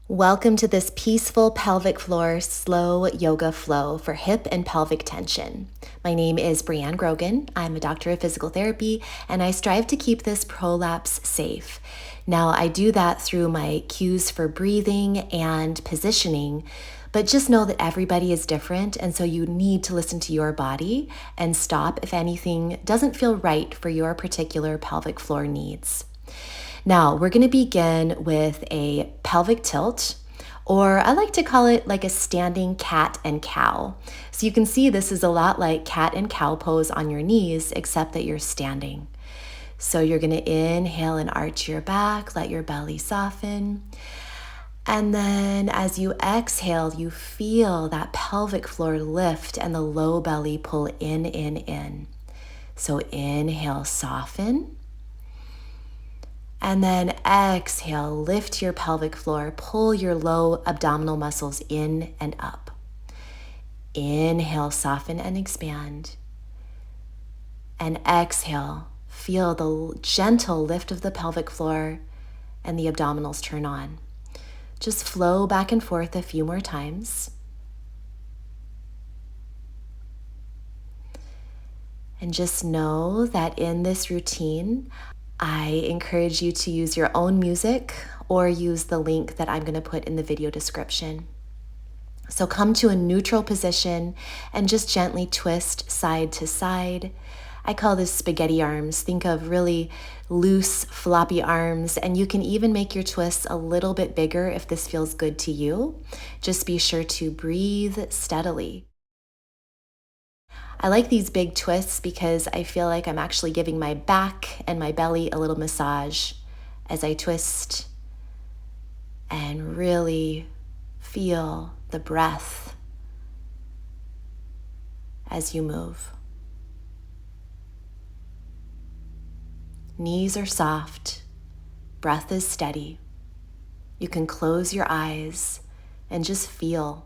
Welcome to this peaceful pelvic floor slow yoga flow for hip and pelvic tension. My name is Brianne Grogan. I'm a doctor of physical therapy, and I strive to keep this prolapse safe. Now, I do that through my cues for breathing and positioning, but just know that everybody is different, and so you need to listen to your body and stop if anything doesn't feel right for your particular pelvic floor needs. Now, we're going to begin with a pelvic tilt, or I like to call it like a standing cat and cow. So you can see this is a lot like cat and cow pose on your knees, except that you're standing. So you're going to inhale and arch your back, let your belly soften. And then as you exhale, you feel that pelvic floor lift and the low belly pull in. So inhale, soften. And then exhale, lift your pelvic floor, pull your low abdominal muscles in and up. Inhale, soften and expand. And exhale, feel the gentle lift of the pelvic floor and the abdominals turn on. Just flow back and forth a few more times. And just know that in this routine, I encourage you to use your own music or use the link that I'm going to put in the video description. So come to a neutral position and just gently twist side to side. I call this spaghetti arms. Think of really loose, floppy arms, and you can even make your twists a little bit bigger if this feels good to you. Just be sure to breathe steadily. I like these big twists because I feel like I'm actually giving my back and my belly a little massage as I twist and really feel the breath as you move. Knees are soft, breath is steady. You can close your eyes and just feel.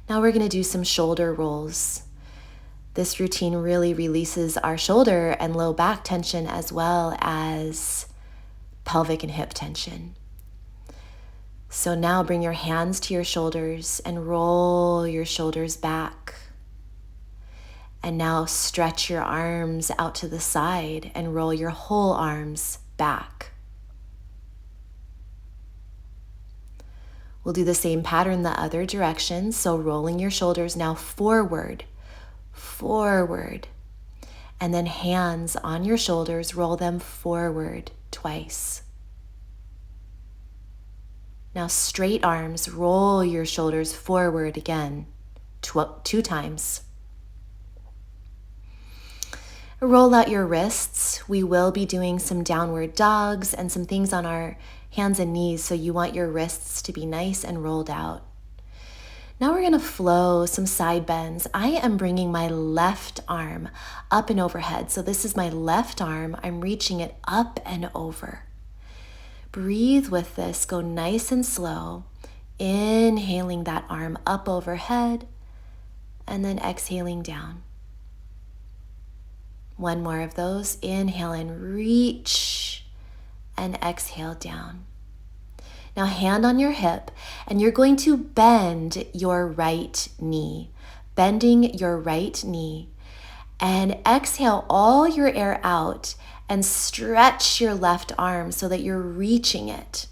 Now we're going to do some shoulder rolls. This routine really releases our shoulder and low back tension as well as pelvic and hip tension. So now bring your hands to your shoulders and roll your shoulders back. And now stretch your arms out to the side and roll your whole arms back. We'll do the same pattern the other direction. So rolling your shoulders now forward, and then hands on your shoulders, roll them forward twice. Now straight arms, roll your shoulders forward again, two times. Roll out your wrists. We will be doing some downward dogs and some things on our hands and knees, so you want your wrists to be nice and rolled out. Now we're going to flow some side bends. I am bringing my left arm up and overhead. So this is my left arm. I'm reaching it up and over. Breathe with this. Go nice and slow. Inhaling that arm up overhead and then exhaling down. One more of those. Inhale and reach and exhale down. Now hand on your hip, and you're going to bend your right knee. Bending your right knee. And exhale all your air out and stretch your left arm so that you're reaching it.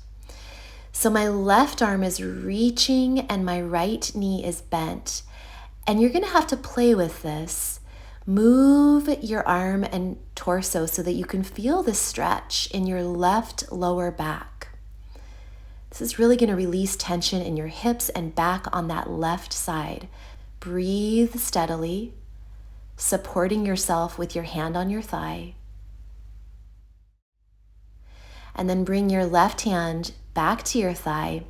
So my left arm is reaching and my right knee is bent. And you're going to have to play with this. Move your arm and torso so that you can feel the stretch in your left lower back. This is really going to release tension in your hips and back on that left side. Breathe steadily, supporting yourself with your hand on your thigh. And then bring your left hand back to your thigh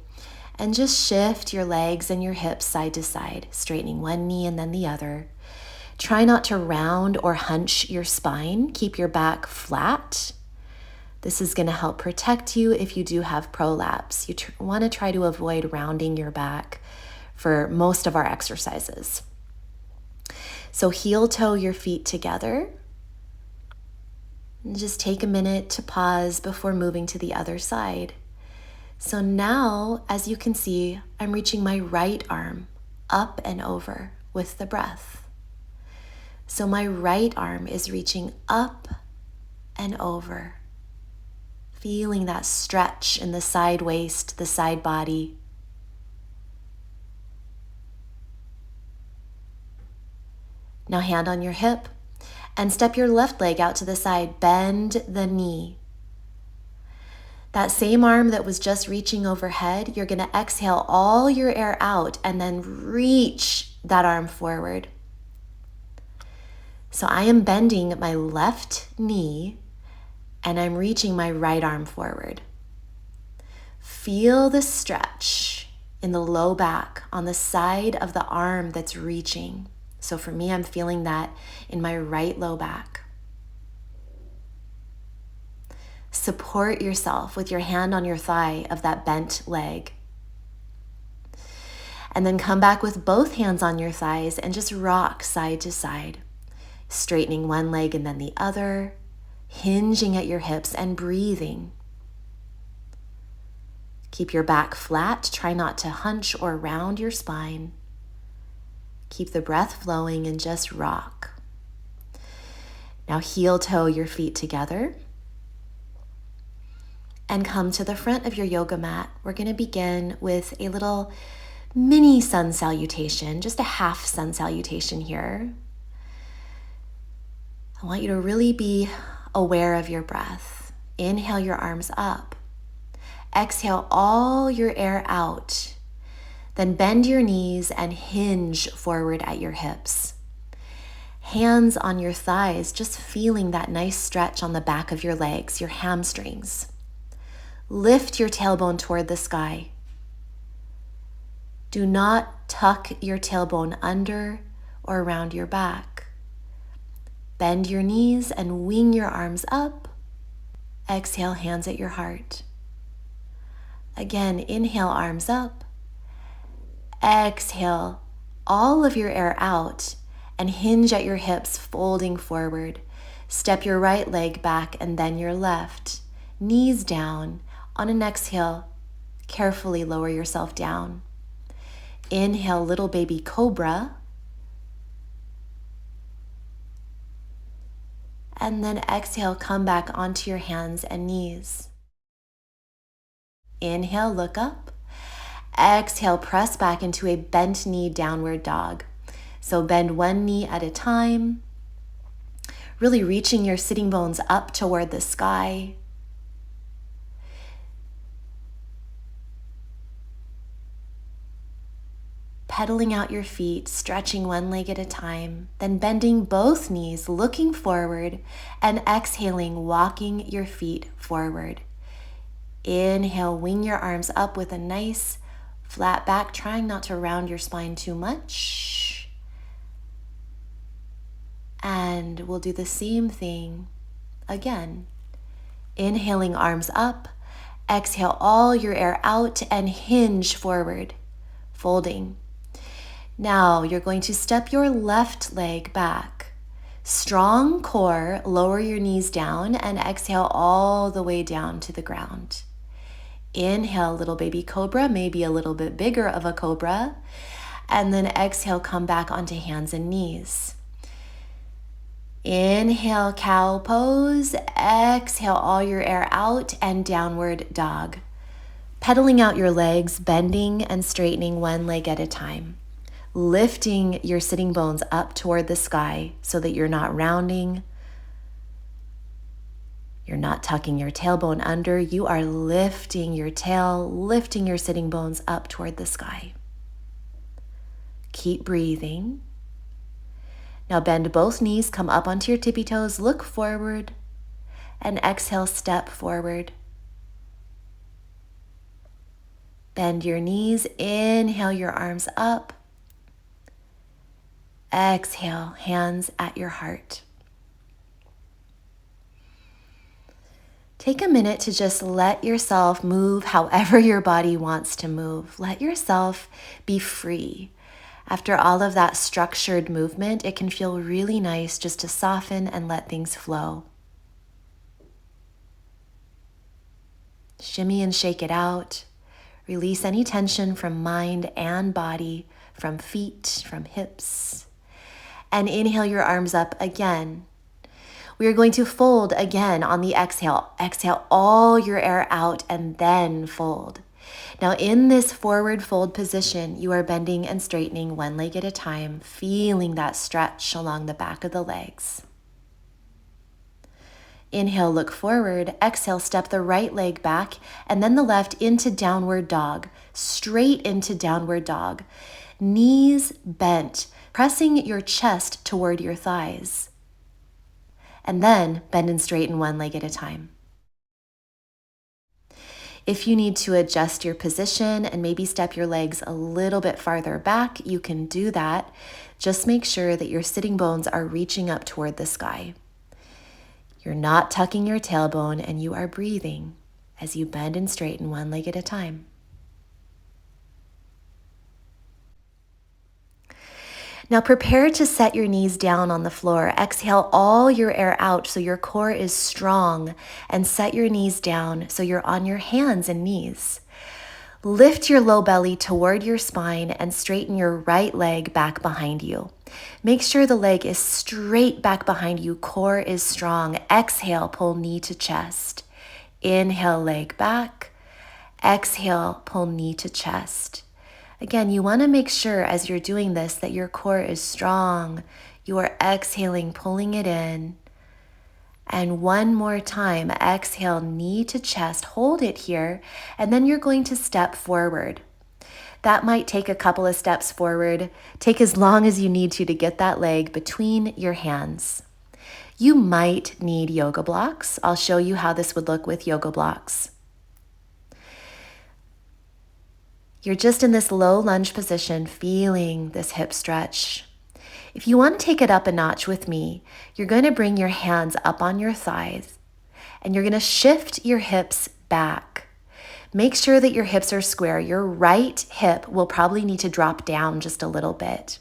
and just shift your legs and your hips side to side, straightening one knee and then the other. Try not to round or hunch your spine. Keep your back flat. This is going to help protect you if you do have prolapse. You want to try to avoid rounding your back for most of our exercises. So heel toe your feet together. And just take a minute to pause before moving to the other side. So now, as you can see, I'm reaching my right arm up and over with the breath. So my right arm is reaching up and over, feeling that stretch in the side waist, the side body. Now hand on your hip and step your left leg out to the side. Bend the knee. That same arm that was just reaching overhead, you're going to exhale all your air out and then reach that arm forward. So I am bending my left knee and I'm reaching my right arm forward. Feel the stretch in the low back on the side of the arm that's reaching. So for me, I'm feeling that in my right low back. Support yourself with your hand on your thigh of that bent leg. And then come back with both hands on your thighs and just rock side to side, straightening one leg and then the other, hinging at your hips and breathing. Keep your back flat. Try not to hunch or round your spine. Keep the breath flowing and just rock. Now heel toe your feet together and come to the front of your yoga mat. We're going to begin with a little mini sun salutation, just a half sun salutation here. I want you to really be aware of your breath. Inhale your arms up. Exhale all your air out. Then bend your knees and hinge forward at your hips. Hands on your thighs, just feeling that nice stretch on the back of your legs, your hamstrings. Lift your tailbone toward the sky. Do not tuck your tailbone under or around your back. Bend your knees and wing your arms up. Exhale, hands at your heart. Again, inhale, arms up. Exhale, all of your air out and hinge at your hips, folding forward. Step your right leg back and then your left. Knees down. On an exhale, carefully lower yourself down. Inhale, little baby cobra. And then exhale, come back onto your hands and knees. Inhale, look up. Exhale, press back into a bent knee downward dog. So bend one knee at a time, really reaching your sitting bones up toward the sky. Pedaling out your feet, stretching one leg at a time, then bending both knees, looking forward, and exhaling, walking your feet forward. Inhale, wing your arms up with a nice flat back, trying not to round your spine too much. And we'll do the same thing again. Inhaling, arms up. Exhale all your air out and hinge forward, folding. Now you're going to step your left leg back. Strong core, lower your knees down and exhale all the way down to the ground. Inhale, little baby cobra, maybe a little bit bigger of a cobra. And then exhale, come back onto hands and knees. Inhale, cow pose. Exhale all your air out and downward dog. Pedaling out your legs, bending and straightening one leg at a time. Lifting your sitting bones up toward the sky so that you're not rounding. You're not tucking your tailbone under. You are lifting your tail, lifting your sitting bones up toward the sky. Keep breathing. Now bend both knees, come up onto your tippy toes, look forward, and exhale, step forward. Bend your knees, inhale your arms up. Exhale, hands at your heart. Take a minute to just let yourself move however your body wants to move. Let yourself be free. After all of that structured movement, it can feel really nice just to soften and let things flow. Shimmy and shake it out. Release any tension from mind and body, from feet, from hips. And inhale your arms up again. We are going to fold again on the exhale. Exhale all your air out and then fold. Now in this forward fold position, you are bending and straightening one leg at a time, feeling that stretch along the back of the legs. Inhale, look forward. Exhale, step the right leg back and then the left into downward dog, straight into downward dog. Knees bent, pressing your chest toward your thighs. And then bend and straighten one leg at a time. If you need to adjust your position and maybe step your legs a little bit farther back, you can do that. Just make sure that your sitting bones are reaching up toward the sky. You're not tucking your tailbone and you are breathing as you bend and straighten one leg at a time. Now prepare to set your knees down on the floor. Exhale all your air out so your core is strong, and set your knees down so you're on your hands and knees. Lift your low belly toward your spine and straighten your right leg back behind you. Make sure the leg is straight back behind you, core is strong. Exhale, pull knee to chest. Inhale, leg back. Exhale, pull knee to chest. Again, you want to make sure as you're doing this that your core is strong. You are exhaling, pulling it in. And one more time, exhale, knee to chest, hold it here, and then you're going to step forward. That might take a couple of steps forward. Take as long as you need to get that leg between your hands. You might need yoga blocks. I'll show you how this would look with yoga blocks. You're just in this low lunge position, feeling this hip stretch. If you want to take it up a notch with me, you're going to bring your hands up on your thighs and you're going to shift your hips back. Make sure that your hips are square. Your right hip will probably need to drop down just a little bit.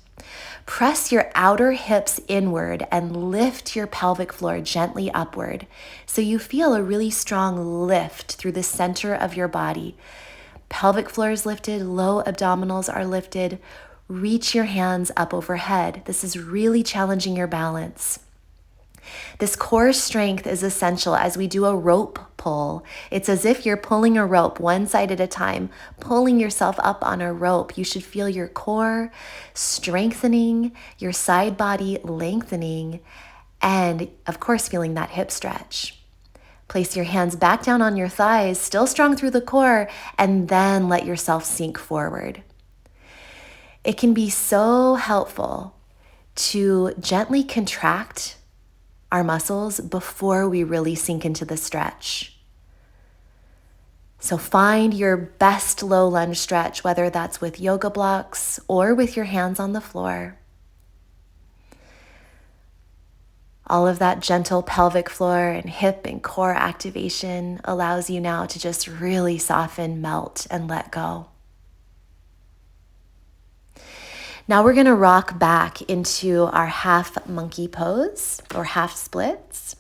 Press your outer hips inward and lift your pelvic floor gently upward so you feel a really strong lift through the center of your body. Pelvic floor is lifted, low abdominals are lifted. Reach your hands up overhead. This is really challenging your balance. This core strength is essential as we do a rope pull. It's as if you're pulling a rope one side at a time, pulling yourself up on a rope. You should feel your core strengthening, your side body lengthening, and of course, feeling that hip stretch. Place your hands back down on your thighs, still strong through the core, and then let yourself sink forward. It can be so helpful to gently contract our muscles before we really sink into the stretch. So find your best low lunge stretch, whether that's with yoga blocks or with your hands on the floor. All of that gentle pelvic floor and hip and core activation allows you now to just really soften, melt, and let go. Now we're going to rock back into our half monkey pose or half splits.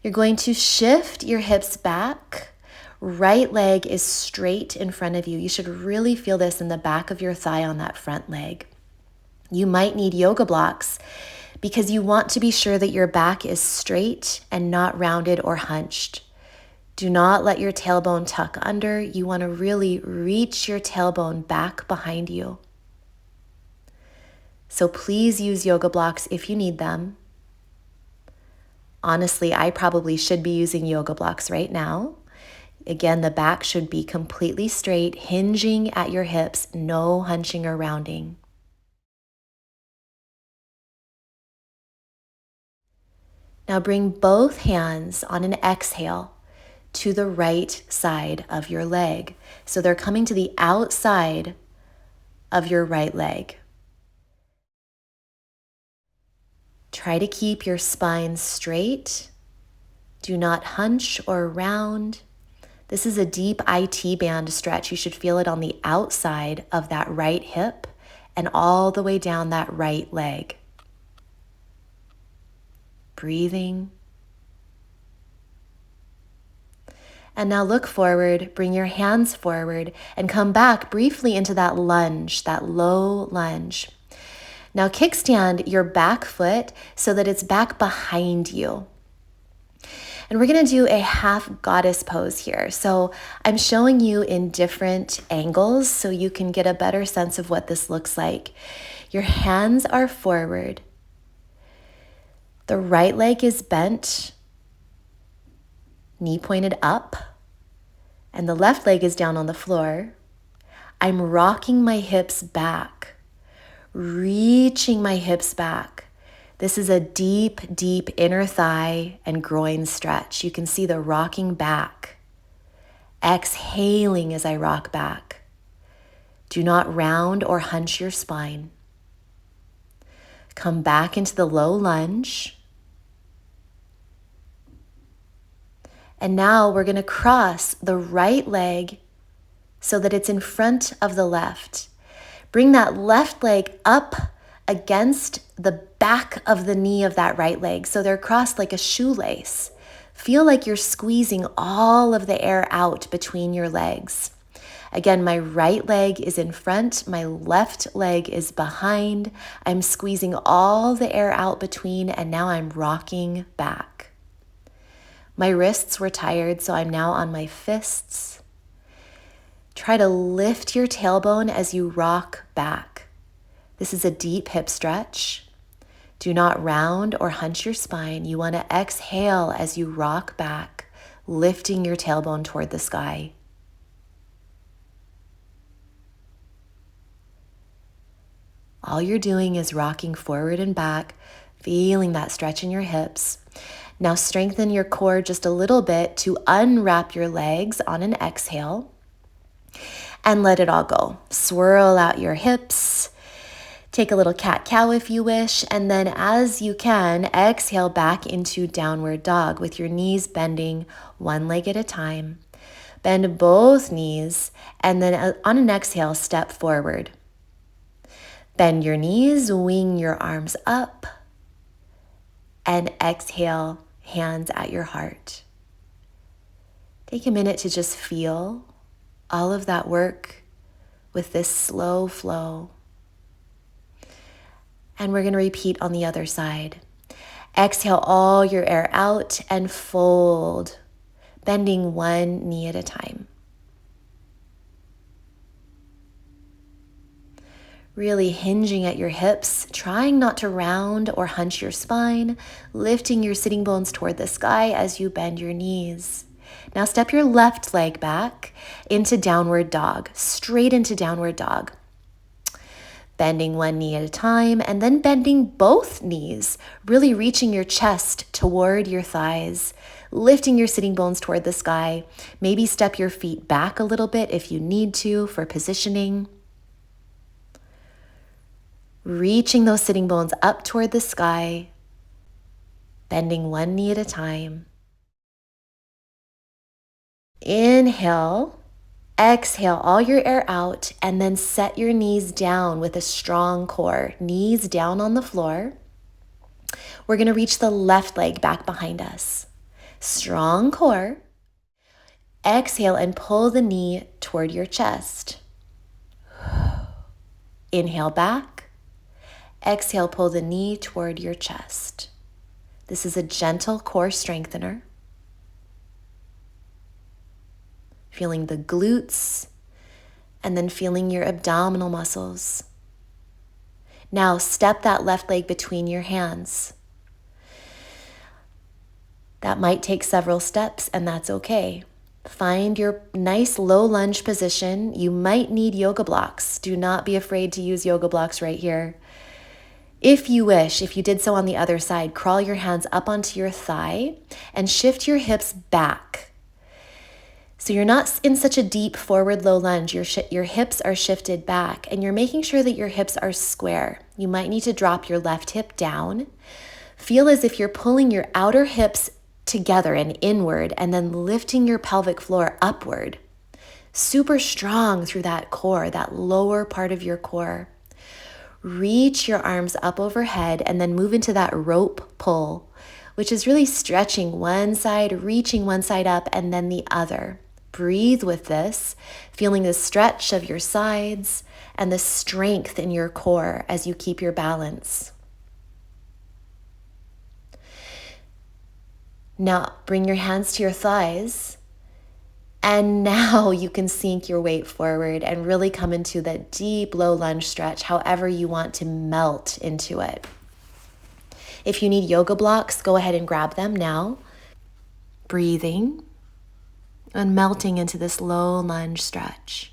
You're going to shift your hips back. Right leg is straight in front of you. You should really feel this in the back of your thigh on that front leg. You might need yoga blocks because you want to be sure that your back is straight and not rounded or hunched. Do not let your tailbone tuck under. You want to really reach your tailbone back behind you. So please use yoga blocks if you need them. Honestly, I probably should be using yoga blocks right now. Again, the back should be completely straight, hinging at your hips, no hunching or rounding. Now bring both hands on an exhale to the right side of your leg. So they're coming to the outside of your right leg. Try to keep your spine straight. Do not hunch or round. This is a deep IT band stretch. You should feel it on the outside of that right hip and all the way down that right leg. Breathing. And now look forward, bring your hands forward, and come back briefly into that lunge, that low lunge. Now kickstand your back foot so that it's back behind you. And we're gonna do a half goddess pose here. So I'm showing you in different angles so you can get a better sense of what this looks like. Your hands are forward. The right leg is bent, knee pointed up, and the left leg is down on the floor. I'm rocking my hips back, reaching my hips back. This is a deep, deep inner thigh and groin stretch. You can see the rocking back. Exhaling as I rock back. Do not round or hunch your spine. Come back into the low lunge. And now we're going to cross the right leg so that it's in front of the left. Bring that left leg up against the back of the knee of that right leg. So they're crossed like a shoelace. Feel like you're squeezing all of the air out between your legs. Again, my right leg is in front, my left leg is behind. I'm squeezing all the air out between, and now I'm rocking back. My wrists were tired, so I'm now on my fists. Try to lift your tailbone as you rock back. This is a deep hip stretch. Do not round or hunch your spine. You want to exhale as you rock back, lifting your tailbone toward the sky. All you're doing is rocking forward and back, feeling that stretch in your hips. Now strengthen your core just a little bit to unwrap your legs on an exhale and let it all go. Swirl out your hips. Take a little cat-cow if you wish, and then as you can, exhale back into downward dog with your knees bending one leg at a time. Bend both knees, and then on an exhale, step forward. Bend your knees, wing your arms up, and exhale, hands at your heart. Take a minute to just feel all of that work with this slow flow. And we're going to repeat on the other side. Exhale all your air out and fold, bending one knee at a time. Really hinging at your hips, trying not to round or hunch your spine, lifting your sitting bones toward the sky as you bend your knees. Now step your left leg back into downward dog, straight into downward dog. Bending one knee at a time and then bending both knees, really reaching your chest toward your thighs, lifting your sitting bones toward the sky. Maybe step your feet back a little bit if you need to for positioning. Reaching those sitting bones up toward the sky, bending one knee at a time. Inhale, exhale all your air out, and then set your knees down with a strong core. Knees down on the floor. We're going to reach the left leg back behind us. Strong core. Exhale and pull the knee toward your chest. Inhale back. Exhale, pull the knee toward your chest. This is a gentle core strengthener. Feeling the glutes and then feeling your abdominal muscles. Now step that left leg between your hands. That might take several steps, and that's okay. Find your nice low lunge position. You might need yoga blocks. Do not be afraid to use yoga blocks right here. If you wish, if you did so on the other side, crawl your hands up onto your thigh and shift your hips back. So you're not in such a deep forward low lunge. Your hips are shifted back, and you're making sure that your hips are square. You might need to drop your left hip down. Feel as if you're pulling your outer hips together and inward, and then lifting your pelvic floor upward. Super strong through that core, that lower part of your core. Reach your arms up overhead and then move into that rope pull which is really stretching one side, reaching one side up, and then the other. Breathe with this, feeling the stretch of your sides and the strength in your core as you keep your balance. Now, bring your hands to your thighs. And now you can sink your weight forward and really come into that deep low lunge stretch, however you want to melt into it. If you need yoga blocks, go ahead and grab them now. Breathing and melting into this low lunge stretch.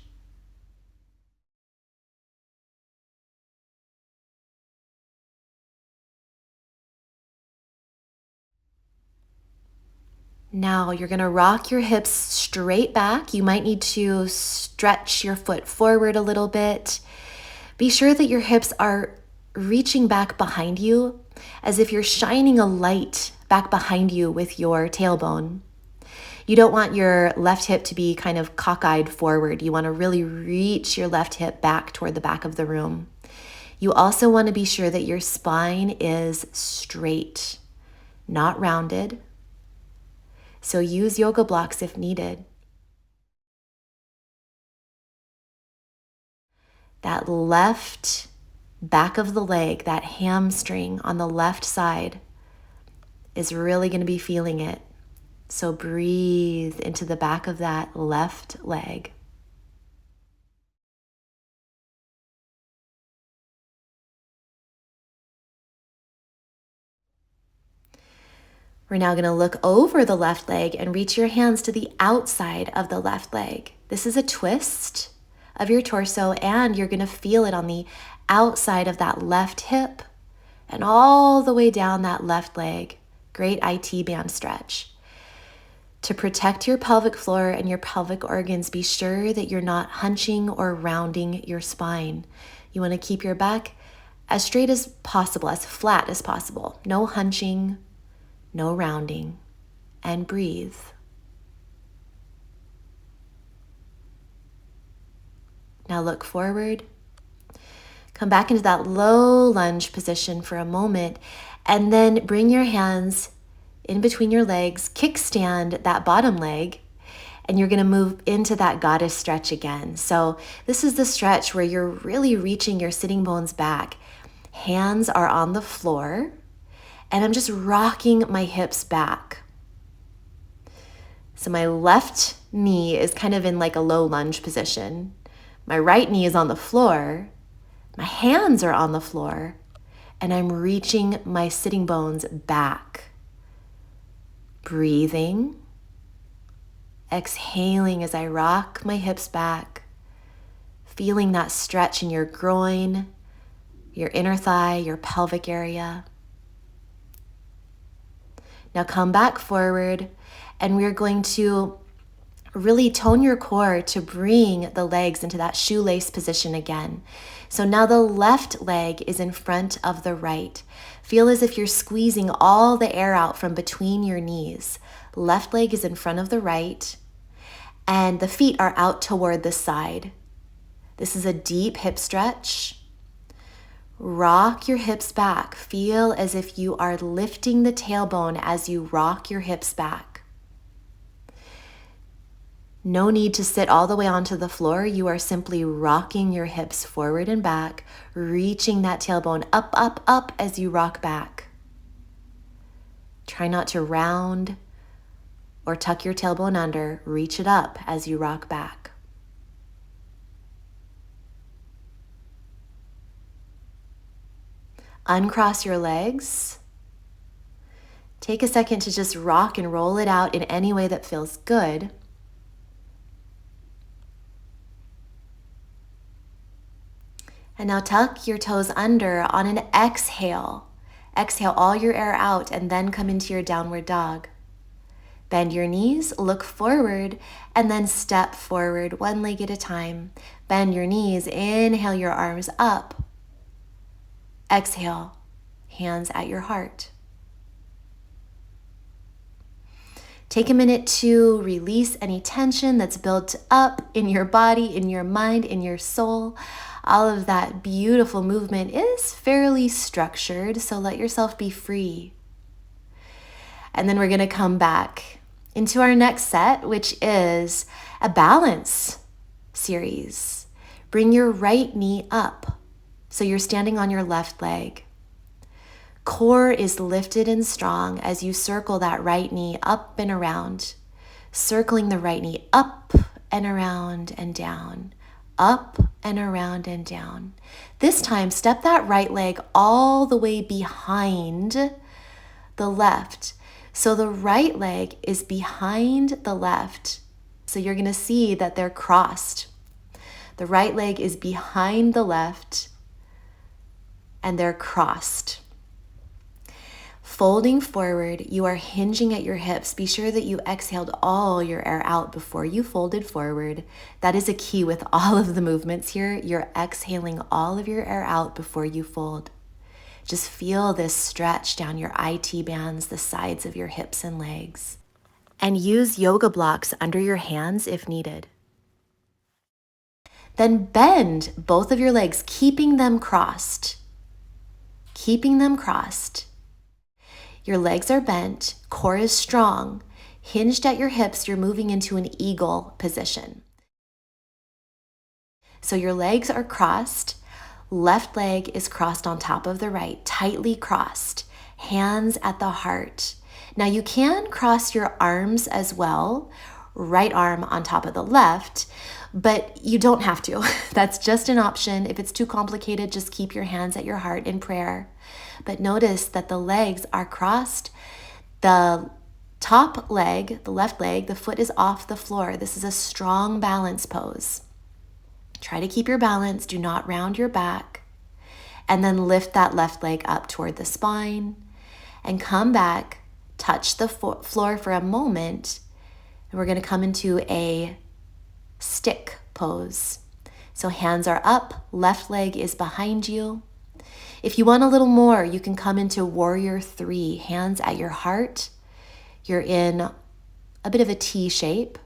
Now you're going to rock your hips straight back. You might need to stretch your foot forward a little bit. Be sure that your hips are reaching back behind you as if you're shining a light back behind you with your tailbone. You don't want your left hip to be kind of cockeyed forward. You want to really reach your left hip back toward the back of the room. You also want to be sure that your spine is straight, not rounded. So use yoga blocks if needed. That left back of the leg, that hamstring on the left side is really going to be feeling it. So breathe into the back of that left leg. We're now going to look over the left leg and reach your hands to the outside of the left leg. This is a twist of your torso, and you're going to feel it on the outside of that left hip and all the way down that left leg. Great IT band stretch. To protect your pelvic floor and your pelvic organs, be sure that you're not hunching or rounding your spine. You want to keep your back as straight as possible, as flat as possible. No hunching, no rounding, and breathe. Now look forward. Come back into that low lunge position for a moment, and then bring your hands in between your legs, kickstand that bottom leg, and you're going to move into that goddess stretch again. So this is the stretch where you're really reaching your sitting bones back. Hands are on the floor, and I'm just rocking my hips back. So my left knee is kind of in like a low lunge position. My right knee is on the floor. My hands are on the floor, and I'm reaching my sitting bones back. Breathing, exhaling as I rock my hips back, feeling that stretch in your groin, your inner thigh, your pelvic area. Now come back forward, and we're going to really tone your core to bring the legs into that shoelace position again. So now the left leg is in front of the right. Feel as if you're squeezing all the air out from between your knees. Left leg is in front of the right, and the feet are out toward the side. This is a deep hip stretch. Rock your hips back. Feel as if you are lifting the tailbone as you rock your hips back. No need to sit all the way onto the floor. You are simply rocking your hips forward and back, reaching that tailbone up, up, up as you rock back. Try not to round or tuck your tailbone under. Reach it up as you rock back. Uncross your legs. Take a second to just rock and roll it out in any way that feels good. And now tuck your toes under on an exhale. Exhale all your air out and then come into your downward dog. Bend your knees, look forward, and then step forward one leg at a time. Bend your knees, inhale your arms up. Exhale, hands at your heart. Take a minute to release any tension that's built up in your body, in your mind, in your soul. All of that beautiful movement is fairly structured, so let yourself be free. And then we're going to come back into our next set, which is a balance series. Bring your right knee up so you're standing on your left leg. Core is lifted and strong as you circle that right knee up and around, circling the right knee up and around and down, up and around and down. This time, step that right leg all the way behind the left. So the right leg is behind the left. So you're going to see that they're crossed. The right leg is behind the left and they're crossed. Folding forward, you are hinging at your hips. Be sure that you exhaled all your air out before you folded forward. That is a key with all of the movements here. You're exhaling all of your air out before you fold. Just feel this stretch down your IT bands, the sides of your hips and legs. And use yoga blocks under your hands if needed. Then bend both of your legs, keeping them crossed. Keeping them crossed. Your legs are bent, core is strong. Hinged at your hips, you're moving into an eagle position. So your legs are crossed. Left leg is crossed on top of the right, tightly crossed. Hands at the heart. Now you can cross your arms as well, right arm on top of the left, but you don't have to. That's just an option. If it's too complicated, just keep your hands at your heart in prayer. But notice that the legs are crossed. The top leg, the left leg, the foot is off the floor. This is a strong balance pose. Try to keep your balance. Do not round your back. And then lift that left leg up toward the spine and come back, touch the floor for a moment. And we're going to come into a stick pose. So hands are up, left leg is behind you. If you want a little more, you can come into warrior 3, hands at your heart. You're in a bit of a T shape.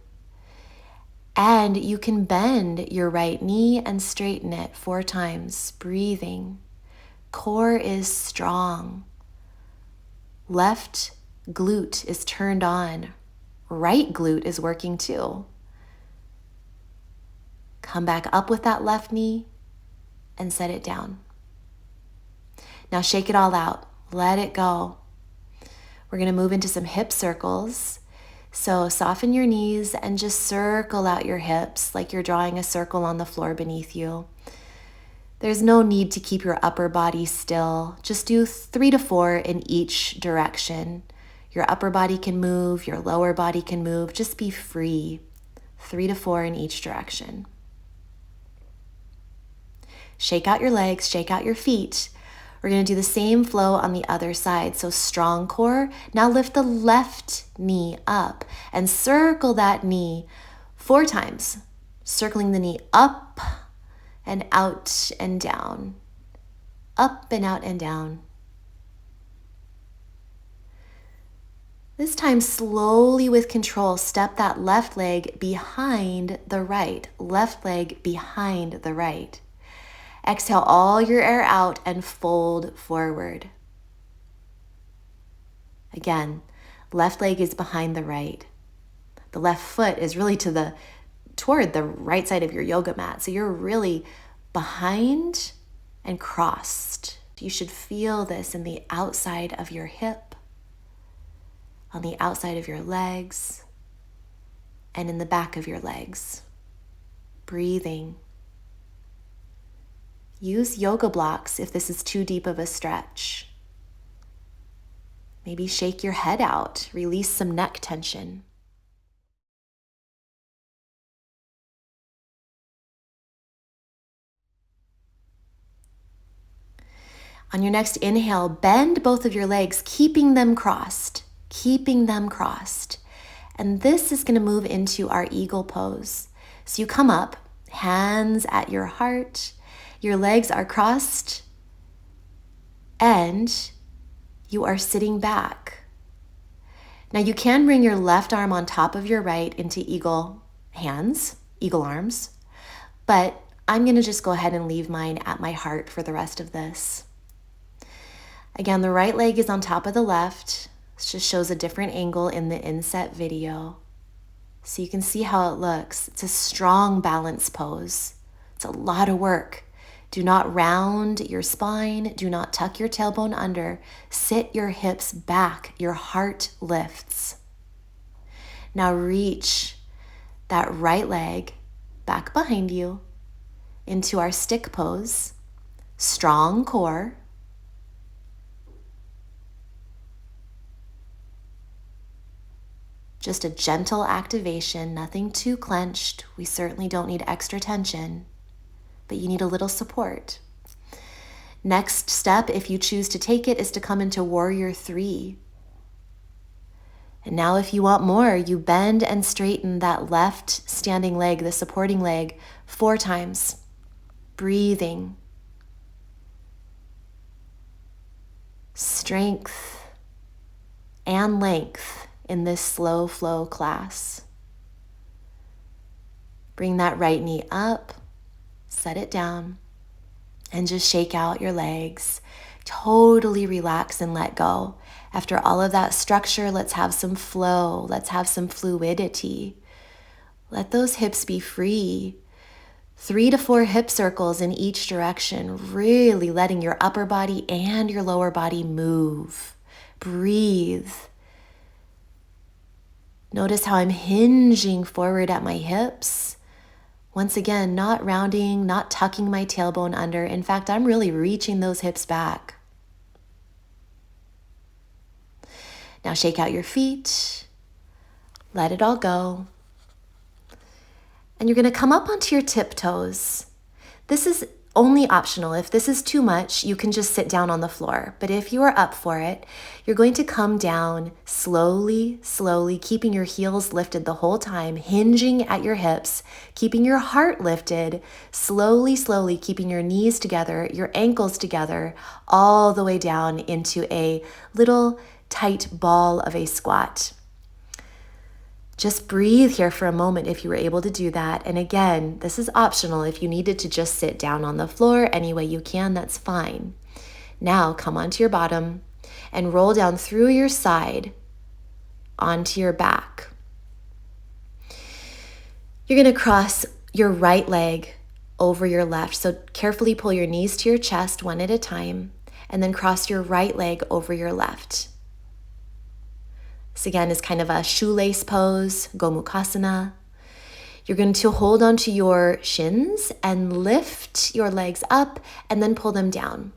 And you can bend your right knee and straighten it 4 times, breathing. Core is strong. Left glute is turned on. Right glute is working too. Come back up with that left knee and set it down. Now shake it all out. Let it go. We're going to move into some hip circles. So soften your knees and just circle out your hips like you're drawing a circle on the floor beneath you. There's no need to keep your upper body still. Just do 3 to 4 in each direction. Your upper body can move, your lower body can move. Just be free. 3 to 4 in each direction. Shake out your legs, shake out your feet. We're going to do the same flow on the other side. So strong core. Now lift the left knee up and circle that knee 4 times. Circling the knee up and out and down. Up and out and down. This time, slowly with control, step that left leg behind the right. Left leg behind the right. Exhale all your air out and fold forward. Again, left leg is behind the right. The left foot is really toward the right side of your yoga mat. So you're really behind and crossed. You should feel this in the outside of your hip, on the outside of your legs, and in the back of your legs. Breathing. Use yoga blocks if this is too deep of a stretch. Maybe shake your head out, release some neck tension. On your next inhale, bend both of your legs, keeping them crossed, And this is going to move into our eagle pose. So you come up, hands at your heart, your legs are crossed, and you are sitting back. Now you can bring your left arm on top of your right into eagle arms, but I'm going to just go ahead and leave mine at my heart for the rest of this. Again, the right leg is on top of the left, This just shows a different angle in the inset video. So you can see how it looks. It's a strong balance pose. It's a lot of work. Do not round your spine. Do not tuck your tailbone under. Sit your hips back. Your heart lifts. Now reach that right leg back behind you into our stick pose. Strong core. Just a gentle activation, nothing too clenched. We certainly don't need extra tension, but you need a little support. Next step, if you choose to take it, is to come into Warrior 3. And now if you want more, you bend and straighten that left standing leg, the supporting leg, 4 times. Breathing. Strength and length in this slow flow class. Bring that right knee up, set it down, and just shake out your legs. Totally relax and let go. After all of that structure, let's have some flow. Let's have some fluidity. Let those hips be free. 3 to 4 hip circles in each direction, really letting your upper body and your lower body move. Breathe. Notice how I'm hinging forward at my hips. Once again, not rounding, not tucking my tailbone under. In fact, I'm really reaching those hips back. Now shake out your feet. Let it all go. And you're going to come up onto your tiptoes. This is only optional. If this is too much, you can just sit down on the floor. But if you are up for it, you're going to come down slowly, slowly, keeping your heels lifted the whole time, hinging at your hips, keeping your heart lifted, slowly, slowly, keeping your knees together, your ankles together, all the way down into a little tight ball of a squat. Just breathe here for a moment if you were able to do that. And again, this is optional. If you needed to just sit down on the floor any way you can, that's fine. Now come onto your bottom and roll down through your side onto your back. You're going to cross your right leg over your left. So carefully pull your knees to your chest one at a time, and then cross your right leg over your left. This again is kind of a shoelace pose, Gomukhasana. You're going to hold onto your shins and lift your legs up and then pull them down.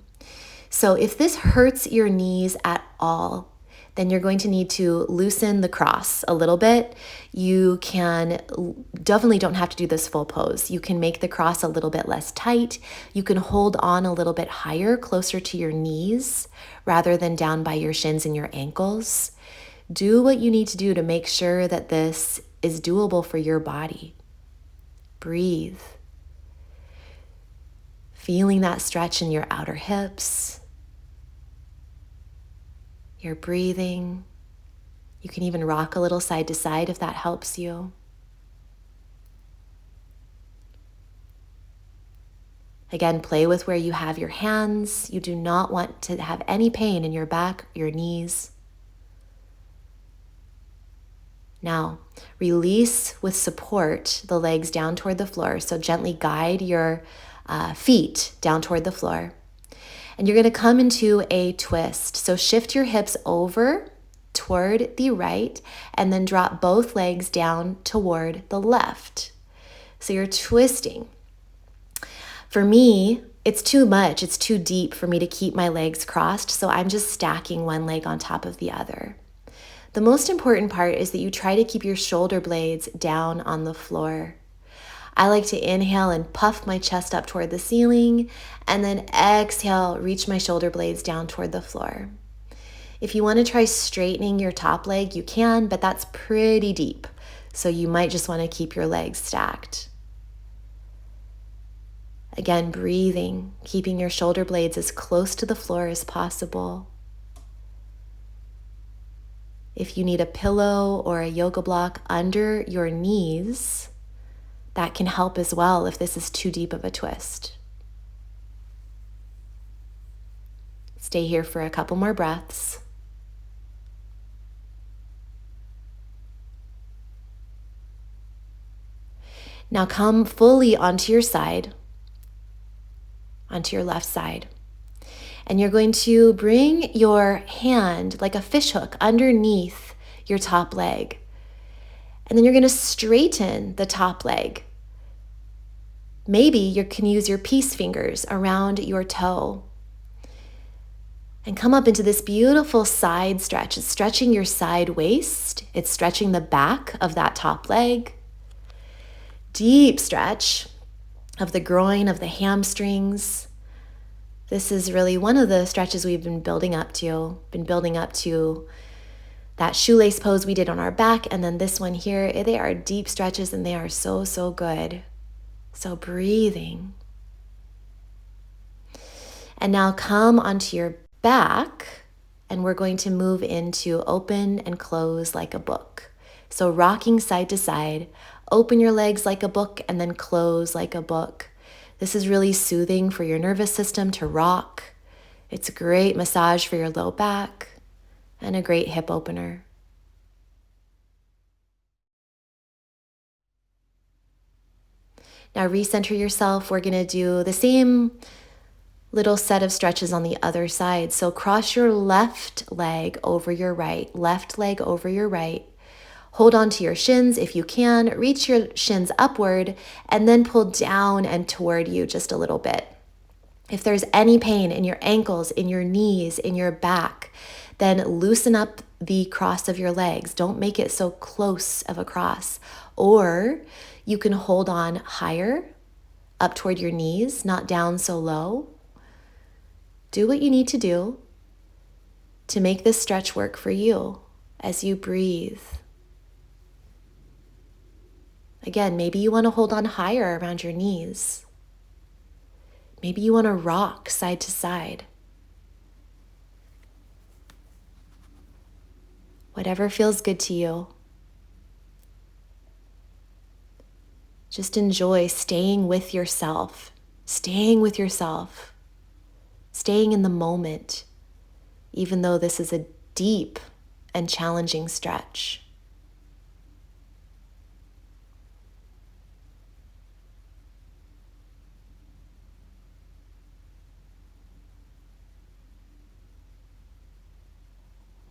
So if this hurts your knees at all, then you're going to need to loosen the cross a little bit. You definitely don't have to do this full pose. You can make the cross a little bit less tight. You can hold on a little bit higher, closer to your knees, rather than down by your shins and your ankles. Do what you need to do to make sure that this is doable for your body. Breathe. Feeling that stretch in your outer hips. You're breathing. You can even rock a little side to side if that helps you. Again, play with where you have your hands. You do not want to have any pain in your back, your knees. Now, release with support the legs down toward the floor. So gently guide your feet down toward the floor. And you're going to come into a twist. So shift your hips over toward the right and then drop both legs down toward the left. So you're twisting. For me, it's too much. It's too deep for me to keep my legs crossed. So I'm just stacking one leg on top of the other. The most important part is that you try to keep your shoulder blades down on the floor. I like to inhale and puff my chest up toward the ceiling, and then exhale, reach my shoulder blades down toward the floor. If you want to try straightening your top leg, you can, but that's pretty deep. So you might just want to keep your legs stacked. Again, breathing, keeping your shoulder blades as close to the floor as possible. If you need a pillow or a yoga block under your knees, that can help as well if this is too deep of a twist. Stay here for a couple more breaths. Now come fully onto your side, onto your left side. And you're going to bring your hand like a fish hook underneath your top leg. And then you're going to straighten the top leg. Maybe you can use your peace fingers around your toe. And come up into this beautiful side stretch. It's stretching your side waist. It's stretching the back of that top leg. Deep stretch of the groin, of the hamstrings. This is really one of the stretches we've been building up to that shoelace pose we did on our back. And then this one here, they are deep stretches and they are so, so good. So breathing. And now come onto your back, and we're going to move into open and close like a book. So rocking side to side, open your legs like a book and then close like a book. This is really soothing for your nervous system to rock. It's a great massage for your low back and a great hip opener. Now recenter yourself. We're going to do the same little set of stretches on the other side. So cross your left leg over your right, left leg over your right. Hold on to your shins if you can. Reach your shins upward and then pull down and toward you just a little bit. If there's any pain in your ankles, in your knees, in your back, then loosen up the cross of your legs. Don't make it so close of a cross. Or you can hold on higher up toward your knees, not down so low. Do what you need to do to make this stretch work for you as you breathe. Again, maybe you want to hold on higher around your knees. Maybe you want to rock side to side. Whatever feels good to you. Just enjoy staying with yourself, staying in the moment, even though this is a deep and challenging stretch.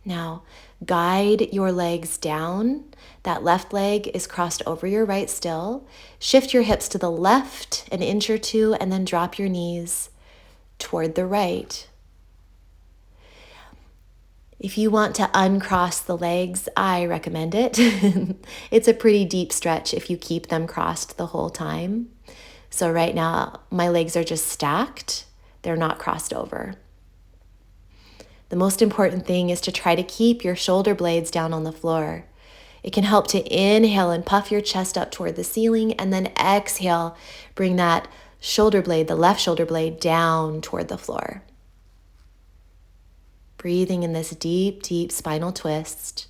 Now, guide your legs down. That left leg is crossed over your right still. Shift your hips to the left an inch or two, and then drop your knees toward the right. If you want to uncross the legs, I recommend it. It's a pretty deep stretch if you keep them crossed the whole time. So right now, my legs are just stacked. They're not crossed over. The most important thing is to try to keep your shoulder blades down on the floor. It can help to inhale and puff your chest up toward the ceiling, and then exhale, bring that shoulder blade, the left shoulder blade, down toward the floor. Breathing in this deep, deep spinal twist.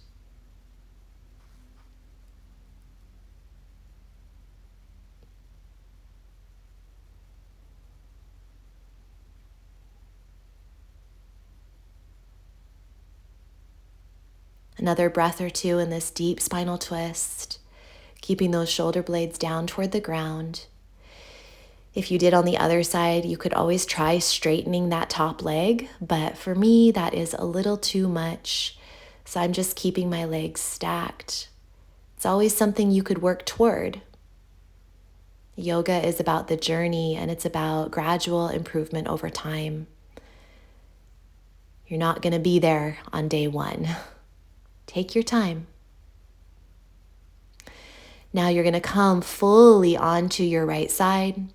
Another breath or two in this deep spinal twist, keeping those shoulder blades down toward the ground. If you did on the other side, you could always try straightening that top leg, but for me, that is a little too much. So I'm just keeping my legs stacked. It's always something you could work toward. Yoga is about the journey, and it's about gradual improvement over time. You're not going to be there on day one. Take your time. Now you're going to come fully onto your right side.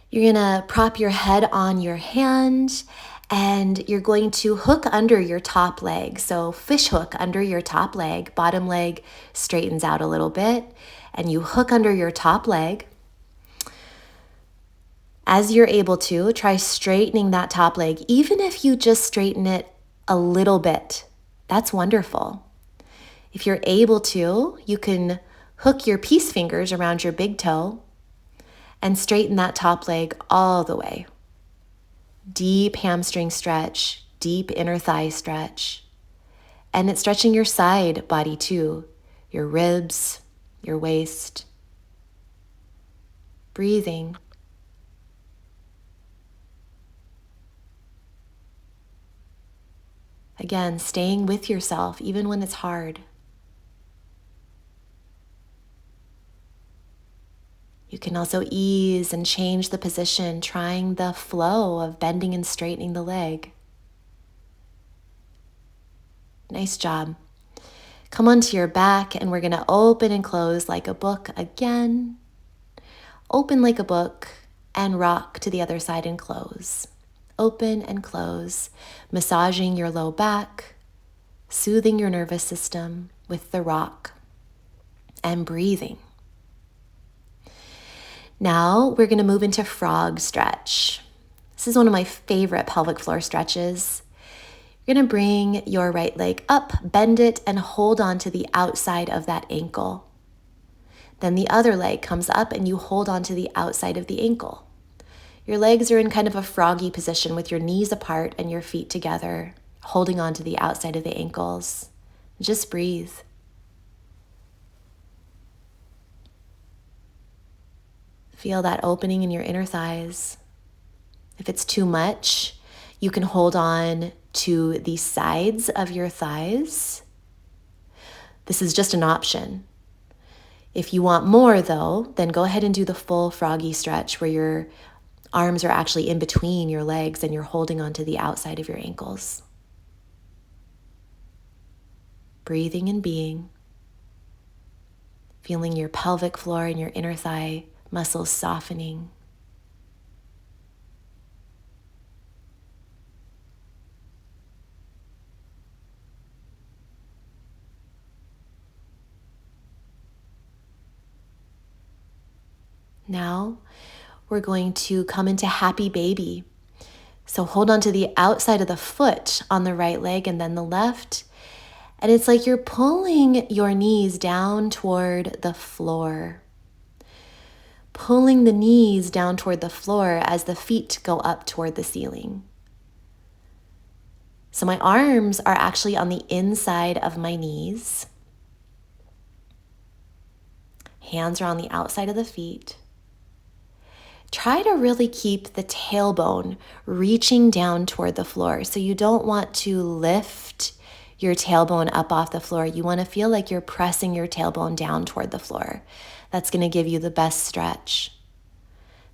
You're going to prop your head on your hand, and you're going to hook under your top leg. So fish hook under your top leg. Bottom leg straightens out a little bit, and you hook under your top leg. As you're able to, try straightening that top leg. Even if you just straighten it a little bit, that's wonderful. If you're able to, you can hook your peace fingers around your big toe and straighten that top leg all the way. Deep hamstring stretch, deep inner thigh stretch. And it's stretching your side body too, your ribs, your waist. Breathing. Again, staying with yourself even when it's hard. You can also ease and change the position, trying the flow of bending and straightening the leg. Nice job. Come onto your back and we're going to open and close like a book again. Open like a book and rock to the other side and close. Open and close, massaging your low back, soothing your nervous system with the rock, and breathing. Now we're going to move into frog stretch. This is one of my favorite pelvic floor stretches. You're going to bring your right leg up, bend it, and hold on to the outside of that ankle. Then the other leg comes up and you hold on to the outside of the ankle. Your legs are in kind of a froggy position with your knees apart and your feet together, holding on to the outside of the ankles. Just breathe. Feel that opening in your inner thighs. If it's too much, you can hold on to the sides of your thighs. This is just an option. If you want more though, then go ahead and do the full froggy stretch where your arms are actually in between your legs and you're holding onto the outside of your ankles. Breathing and being. Feeling your pelvic floor and your inner thigh muscles softening. Now we're going to come into happy baby. So hold on to the outside of the foot on the right leg and then the left. And it's like you're pulling your knees down toward the floor. Pulling the knees down toward the floor as the feet go up toward the ceiling. So my arms are actually on the inside of my knees. Hands are on the outside of the feet. Try to really keep the tailbone reaching down toward the floor. So you don't want to lift your tailbone up off the floor. You want to feel like you're pressing your tailbone down toward the floor. That's going to give you the best stretch.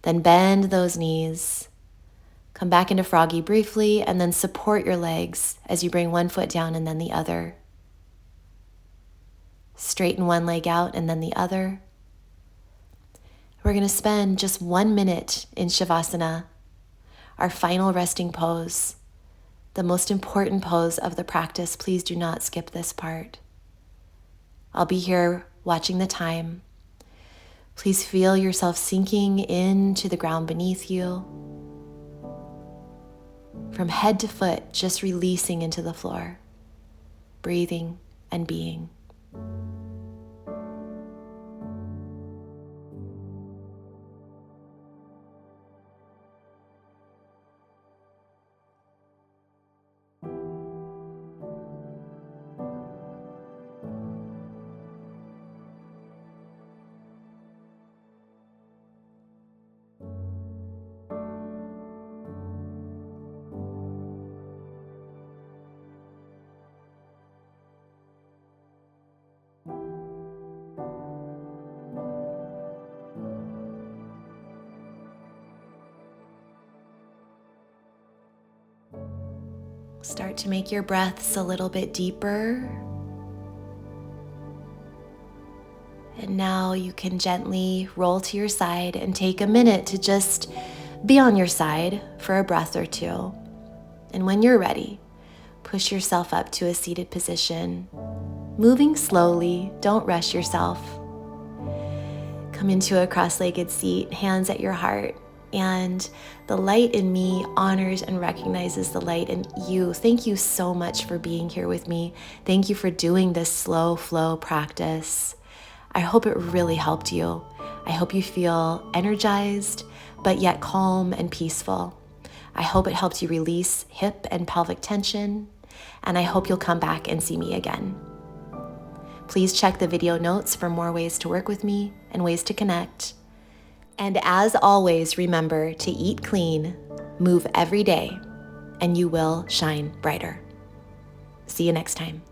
Then bend those knees. Come back into froggy briefly and then support your legs as you bring one foot down and then the other. Straighten one leg out and then the other. We're going to spend just 1 minute in Shavasana, our final resting pose, the most important pose of the practice. Please do not skip this part. I'll be here watching the time. Please feel yourself sinking into the ground beneath you. From head to foot, just releasing into the floor, breathing and being. Start to make your breaths a little bit deeper. And now you can gently roll to your side and take a minute to just be on your side for a breath or two. And when you're ready, push yourself up to a seated position, moving slowly. Don't rush yourself. Come into a cross-legged seat, hands at your heart. And the light in me honors and recognizes the light in you. Thank you so much for being here with me. Thank you for doing this slow flow practice. I hope it really helped you. I hope you feel energized, but yet calm and peaceful. I hope it helps you release hip and pelvic tension, and I hope you'll come back and see me again. Please check the video notes for more ways to work with me and ways to connect. And as always, remember to eat clean, move every day, and you will shine brighter. See you next time.